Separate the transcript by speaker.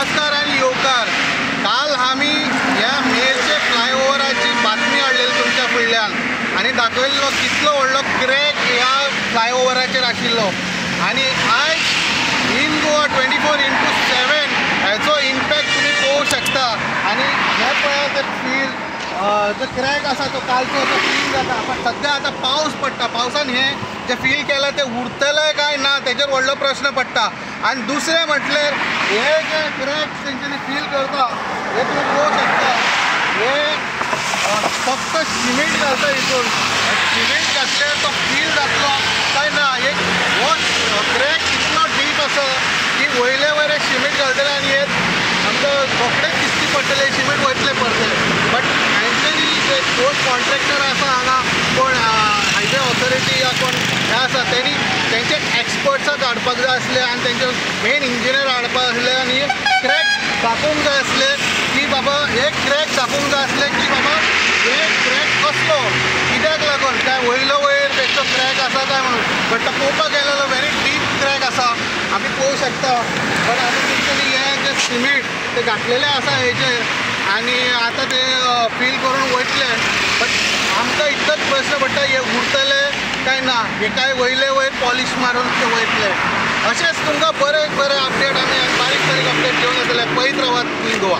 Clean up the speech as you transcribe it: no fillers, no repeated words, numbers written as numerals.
Speaker 1: नमस्कार आणि येवकार. काल आम्ही ह्या मेरचे फ्लायओव्हराची बातमी हाडलेली तुमच्या फुडल्यान आणि दाखयल्लो कितलो व्हडलो क्रॅक ह्या फ्लायओव्हराचेर आशिल्लो. आणि आयज इन गोवा 24/7 हेचो इम्पॅक्ट तुम्ही पळोवंक शकता. आणि हे पळय ते फील जो क्रॅक आसा तो कालचो तो फील जाता. पण सद्या आतां पावस पडटा, पावसान हे जे फील केलां ते उरतलें काय ना तेजेर व्हडलो प्रश्न पडटा. आणि दुसरें म्हटल्यार हे जे क्रॅक्स तेंच्यांनी फील करता हे तुम्ही पळोवंक शकता. हे फक्त सिमेंट घालता हितून. सिमेंट घातल्यार तो फील जातलो काय ना. एक हो क्रॅक इतलो डीप आसा की वयले वयले सिमेंट घालतले आनी हे आमकां रोखडेच दिश्टी पडटले सिमेंट वयतले परते. बट हांवेंनी जे दोन कॉन्ट्रॅक्टर आसा हांगा कोण हायवे ऑथॉरिटी या कोण हे आसा तेणी तेंचे एक्सपर्ट्साक हाडपाक जाय आसले आनी तेंचे मेन इंजिनियर हाडपाक आसले आनी क्रॅक दाखोवंक जाय आसले की बाबा हे क्रॅक दाखोवंक जाय आसले की बाबा हे क्रॅक कसलो कित्याक लागून काय वयलो वयर तेचो क्रॅक आसा काय म्हणून. बट तो पळोवपाक गेलेलो व्हेरी डीप क्रॅक आसा आमी पळोवंक शकता. बट आतां तेंच्यांनी हे जे सिमेंट ते घातलेले आसा हेचेर आनी आतां ते फील करून वयतले. बट आमकां इतलोच प्रश्न पडटा हे उरतले काय ना, हे काय वयले वयर पॉलिश मारून ते वयतले. अशेंच तुमकां बरे बरे अपडेट आमी बारीक बारीक अपडेट घेवन येतले. पळयत रावात इन गोवा.